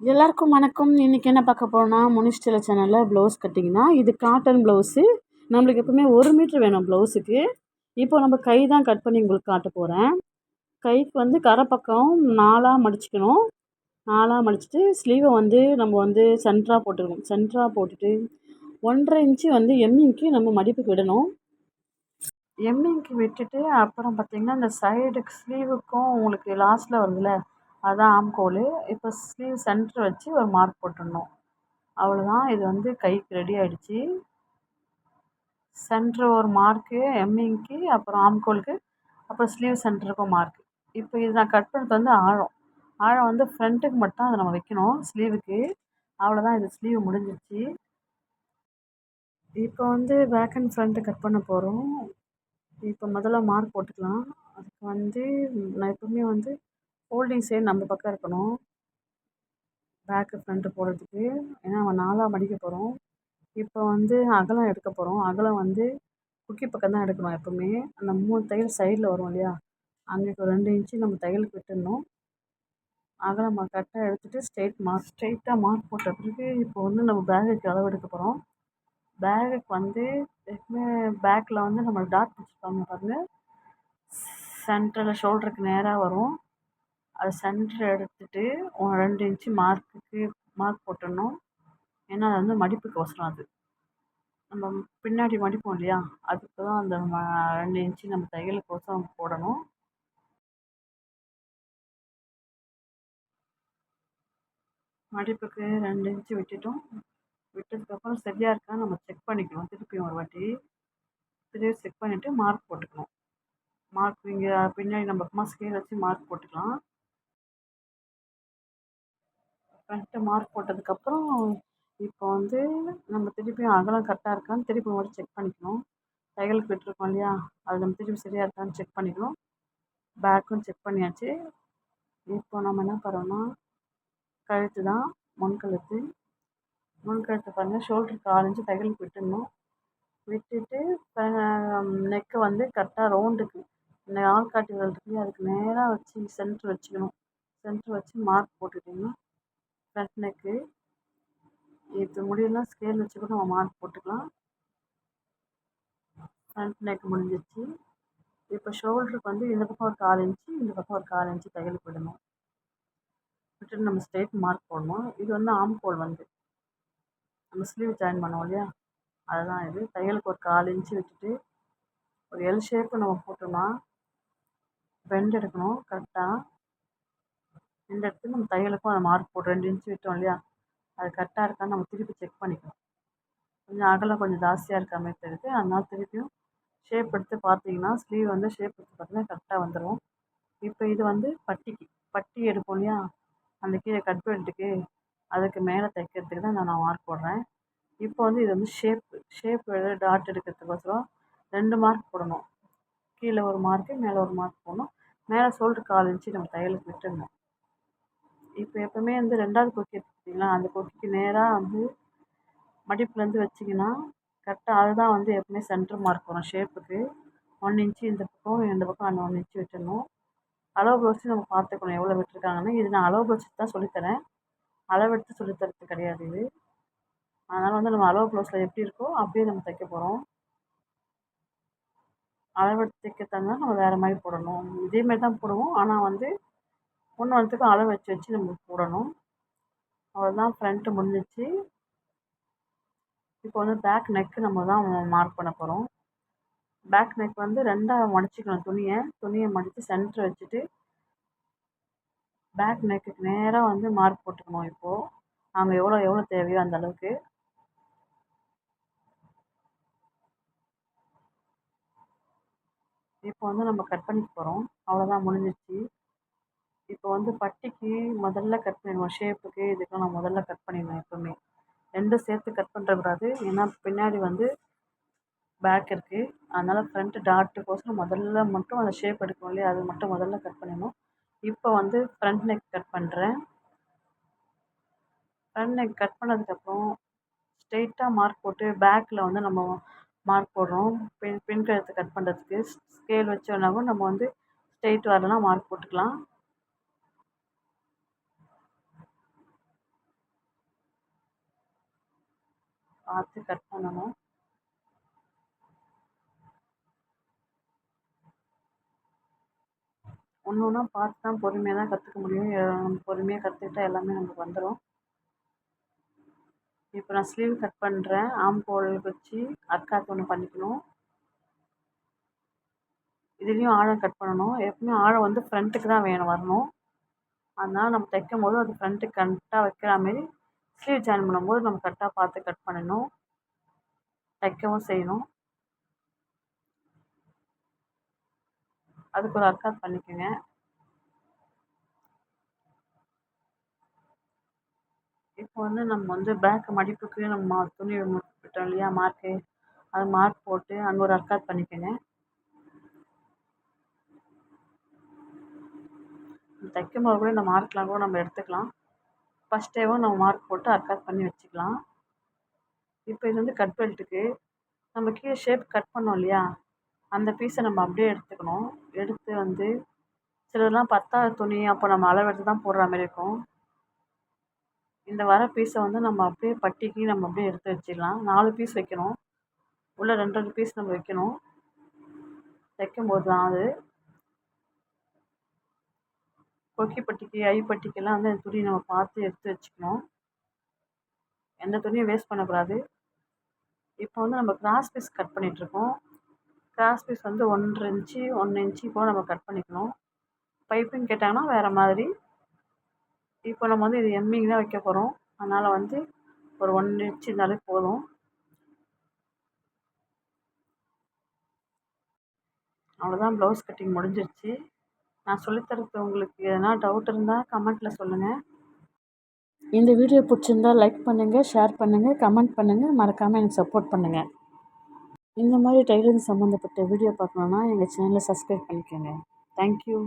எல்லாருக்கும் வணக்கம். இன்றைக்கி என்ன பார்க்க போகிறோன்னா, முனிஷ்டல சேனலில் ப்ளவுஸ் கட்டிங்கன்னா, இது காட்டன் ப்ளவுஸு. நம்மளுக்கு எப்பவுமே 1 மீட்ரு வேணும் ப்ளவுஸுக்கு. இப்போ நம்ம கை தான் கட் பண்ணி உங்களுக்கு காட்ட போகிறேன். கைக்கு வந்து கரை பக்கம் 4ஆ மடிச்சுக்கணும். 4ஆ மடிச்சுட்டு ஸ்லீவை வந்து நம்ம வந்து சென்டராக போட்டுக்கணும். சென்டராக போட்டுட்டு 1½ இன்ச்சு வந்து எம்மிங்க்கு நம்ம மடிப்புக்கு விடணும். எம்மிங்க்கு விட்டுட்டு அப்புறம் பார்த்திங்கன்னா, இந்த சைடுக்கு ஸ்லீவுக்கும் உங்களுக்கு லாஸ்ட்டில் வருதுல்ல, அதான் ஆம்கோலு. இப்போ ஸ்லீவ் சென்டர் வச்சு ஒரு மார்க் போட்டுடணும். அவ்வளோதான். இது வந்து கைக்கு ரெடி ஆகிடுச்சு. சென்டர் ஒரு மார்க்கு எம்மிங்க்கு, அப்புறம் ஆம்கோலுக்கு, அப்புறம் ஸ்லீவ் சென்டருக்கும் மார்க்கு. இப்போ இது நான் கட் பண்ணுறது வந்து ஆழம். ஆழம் வந்து ஃப்ரண்ட்டுக்கு மட்டும் அதை நம்ம வைக்கணும் ஸ்லீவுக்கு. அவ்வளோதான், இது ஸ்லீவ் முடிஞ்சிடுச்சு. இப்போ வந்து பேக் அண்ட் ஃப்ரண்ட்டு கட் பண்ண போகிறோம். இப்போ முதல்ல மார்க் போட்டுக்கலாம். அதுக்கு வந்து நான் எப்பவுமே வந்து ஃபோல்டிங் சைடு நம்ம பக்கம் இருக்கணும், பேக்கு ஃப்ரண்ட்டு போடுறதுக்கு. ஏன்னா நம்ம 4ஆக மடிக்க போகிறோம். இப்போ வந்து அகலம் எடுக்க போகிறோம். அகலம் வந்து குக்கி பக்கம் தான் எடுக்கணும் எப்பவுமே. அந்த 3 தையல் சைடில் வரும் இல்லையா, அங்கே ஒரு 2 இன்ச்சு நம்ம தையலுக்கு விட்டுடணும். அகலம் கரெக்டாக எடுத்துகிட்டு ஸ்ட்ரெயிட்டாக மார்க் போட்ட பிறகு இப்போ வந்து நம்ம பேகுக்கு அளவு எடுக்க போகிறோம். பேகுக்கு வந்து எப்பவுமே பேக்கில் வந்து நம்ம டாட் வச்சுருப்பாங்க பாருங்கள், சென்டரில் ஷோல்டருக்கு நேராக வரும். அது சென்டர் எடுத்துகிட்டு 2 இன்ச்சு மார்க் போட்டுடணும். ஏன்னா அது வந்து மடிப்புக்கு அவசரம். அது நம்ம பின்னாடி மடிப்போம் இல்லையா, அதுக்கு தான் அந்த 2 இன்ச்சு நம்ம தையலுக்கோசரம் போடணும். மடிப்புக்கு 2 இன்ச்சு விட்டுட்டோம். விட்டதுக்கப்புறம் சரியாக இருக்கான்னு நம்ம செக் பண்ணிக்கணும். திருப்பியும் ஒரு வாட்டி திருப்பி செக் பண்ணிவிட்டு மார்க் போட்டுக்கணும். மார்க் இங்கே பின்னாடி நம்ம பக்கமாக ஸ்கேல் வச்சு மார்க் போட்டுக்கலாம். ஃப்ரண்ட்டு மார்க் போட்டதுக்கப்புறம் இப்போ வந்து நம்ம திருப்பியும் அகலம் கரெக்டாக இருக்கான்னு திருப்பி ஒரு செக் பண்ணிக்கணும். தையலுக்கு விட்டுருக்கோம் இல்லையா, அது நம்ம திருப்பி சரியாக இருக்கான்னு செக் பண்ணிக்கணும். பேக்கும் செக் பண்ணியாச்சு. இப்போ நம்ம என்ன பண்ணுறோன்னா, கழுத்து தான் முன்கழுத்து பாருங்கள், ஷோல்டருக்கு 4 இன்ச்சு தையலுக்கு விட்டுடணும். விட்டுட்டு நெக்கை வந்து கரெக்டாக ரவுண்டுக்கு இந்த ஆள்காட்டி விரல் இருக்குல்லையா, அதுக்கு நேராக வச்சு சென்ட்ரு வச்சுக்கணும். சென்ட்ரு வச்சு மார்க் போட்டுட்டிங்கன்னா ஃப்ரண்ட் நெக்கு. இது முடியலாம் ஸ்கேல் வச்சு கூட நம்ம மார்க் போட்டுக்கலாம். ஃப்ரண்ட் நெக் முடிஞ்சிடுச்சு. இப்போ ஷோல்டருக்கு வந்து இந்த பக்கம் ஒரு 4 இன்ச்சு, இந்த பக்கம் ஒரு 4 இன்ச்சு தையலுக்கு விடணும். விட்டுட்டு நம்ம ஸ்ட்ரெயிட் மார்க் போடணும். இது வந்து ஆம்கோல் வந்து நம்ம ஸ்லீவ் ஜாயின் பண்ணுவோம் இல்லையா, அதுதான் இது. தையலுக்கு ஒரு 4 இன்ச்சு விட்டுட்டு ஒரு எல் ஷேப்பு நம்ம போட்டோம்னா பெண்ட் எடுக்கணும் கரெக்டாக. பெண்ட் எடுத்து நம்ம தையலுக்கும் அதை மார்க் போட்டு 2 இன்ச்சு விட்டோம் இல்லையா, அது கரெக்டாக இருக்கான்னு நம்ம திருப்பி செக் பண்ணிக்கணும். கொஞ்சம் அகலம் கொஞ்சம் ஜாஸ்தியாக இருக்க மாதிரி தெரியுது, அதனால திருப்பியும் ஷேப் எடுத்து பார்த்தீங்கன்னா ஸ்லீவ் வந்து ஷேப் எடுத்து பார்த்தீங்கன்னா கரெக்டாக வந்துடும். இப்போ இது வந்து பட்டி எடுப்போம் இல்லையா, அந்த கீழே கட் பெல்ட்டுக்கு அதுக்கு மேலே தைக்கிறதுக்கு தான் நான் மார்க் போடுறேன். இப்போ வந்து இது வந்து ஷேப் டாட் எடுக்கிறதுக்கோசரம் 2 மார்க் போடணும். கீழே ஒரு மார்க்கு, மேலே ஒரு மார்க் போடணும். மேலே ஷோல்டருக்கு 4 இன்ச்சு நம்ம தையலுக்கு விட்டுடணும். இப்போ எப்பவுமே வந்து 2வது கொக்கி எடுத்துக்கிட்டிங்களா, அந்த கொக்கிக்கு நேராக வந்து மடிப்புலேருந்து வச்சிங்கன்னா கரெக்டாக அதுதான் வந்து எப்பவுமே சென்டர் மார்க் வரும் ஷேப்புக்கு. 1 இன்ச்சு இந்த பக்கம் அந்த 1 இன்ச்சு விட்டுடணும். அளவு ப்ளவுஸு நம்ம பார்த்துக்கணும் எவ்வளோ விட்டுருக்காங்கன்னு. இது நான் அளவு ப்ளவுஸ் தான் சொல்லித்தரேன், அளவெடுத்து சொல்லித்தரது கிடையாது இது. அதனால் வந்து நம்ம அளவு ப்ளவுஸில் எப்படி இருக்கோ அப்படியே நம்ம தைக்க போகிறோம். அளவெடுத்து தைக்கிறதா நம்ம வேறு மாதிரி போடணும். இதேமாரி தான் போடுவோம், ஆனால் வந்து ஒன்றுத்துக்கும் அளவு வச்சு நம்ம போடணும். அவ்வளோதான், ஃப்ரண்ட்டு முடிஞ்சிச்சு. இப்போ வந்து பேக் நெக்கு நம்ம தான் மார்க் பண்ண போகிறோம். பேக் நெக் வந்து 2ஆக மடிச்சுக்கணும். துணியை மடித்து சென்டர் வச்சுட்டு பேக் நெக்குக்கு நேராக வந்து மார்க் போட்டுக்கணும். இப்போது நாங்கள் எவ்வளோ தேவையோ அந்த அளவுக்கு. இப்போ வந்து நம்ம கட் பண்ணிக்க போகிறோம். அவ்வளோதான், முடிஞ்சிடுச்சு. இப்போ வந்து பட்டிக்கு முதல்ல கட் பண்ணிடுவோம். ஷேப்புக்கு இதுக்கெல்லாம் நான் முதல்ல கட் பண்ணிடுவேன் எப்போவுமே. 2 சேர்த்து கட் பண்ணுறக்கூடாது, ஏன்னா பின்னாடி வந்து பேக் இருக்குது. அதனால் ஃப்ரண்ட்டு டாட்டுக்கோசரம் முதல்ல மட்டும் அந்த ஷேப் எடுக்கணும் இல்லையா, அது மட்டும் முதல்ல கட் பண்ணிடணும். இப்போ வந்து ஃப்ரண்ட் நெக் கட் பண்ணுறேன். ஃப்ரண்ட் நெக் கட் பண்ணதுக்கப்புறம் ஸ்ட்ரெயிட்டாக மார்க் போட்டு பேக்கில் வந்து நம்ம மார்க் போடுறோம். பின் கழுத்து கட் பண்ணுறதுக்கு ஸ்கேல் வச்சோன்னாவும் நம்ம வந்து ஸ்ட்ரெயிட் வரலாம் மார்க் போட்டுக்கலாம். பார்த்து கட் பண்ணணும். ஒன்று ஒன்றா பார்த்து தான் பொறுமையாக தான் கற்றுக்க முடியும். பொறுமையாக கற்றுக்கிட்டா எல்லாமே நமக்கு வந்துடும். இப்போ நான் ஸ்லீவ் கட் பண்ணுறேன். ஆம் ஹோல் வச்சு அர்க்காத் ஒன்று பண்ணிக்கணும். இதுலேயும் ஆழம் கட் பண்ணணும். எப்பவுமே ஆழம் வந்து ஃப்ரண்ட்டுக்கு தான் வரணும். அதனால் நம்ம தைக்கும் போது அது ஃப்ரண்ட்டுக்கு கரெக்டாக வைக்கிற மாரி ஸ்லீவ் ஜாயின் பண்ணும்போது நம்ம கரெக்டாக பார்த்து கட் பண்ணணும். தைக்கவும் செய்யணும். அதுக்கு ஒரு அர்க்காத் பண்ணிக்கோங்க. இப்போ வந்து நம்ம வந்து பேக் மடிப்புக்கு நம்ம துணி விட்டோம் இல்லையா, மார்க்கு, அது மார்க் போட்டு அங்கே ஒரு அர்க்காத் பண்ணிக்கோங்க. தைக்கும் போது கூட இந்த மார்க்லாம் கூட நம்ம எடுத்துக்கலாம். ஃபஸ்ட் டேவும் நம்ம மார்க் போட்டு அர்க்காத் பண்ணி வச்சுக்கலாம். இப்போ இது வந்து கட் பெல்ட்டுக்கு நம்ம கீழே ஷேப் கட் பண்ணோம் இல்லையா, அந்த பீஸை நம்ம அப்படியே எடுத்துக்கணும். எடுத்து வந்து சிலதெல்லாம் பத்தாத துணி, அப்போ நம்ம அளவு எடுத்து தான் போடுற மாதிரி இருக்கும். இந்த வர பீஸை வந்து நம்ம அப்படியே பட்டிக்கு நம்ம அப்படியே எடுத்து வச்சிடலாம். 4 பீஸ் வைக்கணும். உள்ள 2 பீஸ் நம்ம வைக்கணும். தைக்கும்போது தான் அது கொக்கி பட்டிக்கு ஐ பட்டிக்கெல்லாம் வந்து அந்த துணி நம்ம பார்த்து எடுத்து வச்சுக்கணும். எந்த துணியும் வேஸ்ட் பண்ணக்கூடாது. இப்போ வந்து நம்ம கிராஸ் பீஸ் கட் பண்ணிகிட்ருக்கோம். கிராஸ் பீஸ் வந்து 1.5 இன்ச்சு 1 இன்ச்சு கூட நம்ம கட் பண்ணிக்கணும். பைப்பிங் கேட்டாங்கன்னா வேறு மாதிரி. இப்போ நம்ம வந்து இது எம்மிங் தான் வைக்க போகிறோம். அதனால் வந்து ஒரு 1 இன்ச்சு இருந்தாலே போதும். அவ்வளோதான், ப்ளவுஸ் கட்டிங் முடிஞ்சிருச்சு. நான் சொல்லித்தரது உங்களுக்கு எதனா டவுட் இருந்தால் கமெண்ட்டில் சொல்லுங்கள். இந்த வீடியோ பிடிச்சிருந்தா லைக் பண்ணுங்கள், ஷேர் பண்ணுங்கள், கமெண்ட் பண்ணுங்கள், மறக்காமல் எனக்கு சப்போர்ட் பண்ணுங்கள். இந்த மாதிரி டைலரிங் சம்மந்தப்பட்ட வீடியோ பார்க்கணுன்னா எங்கள் சேனலை சப்ஸ்கிரைப் பண்ணிக்கோங்க. தேங்க்யூ.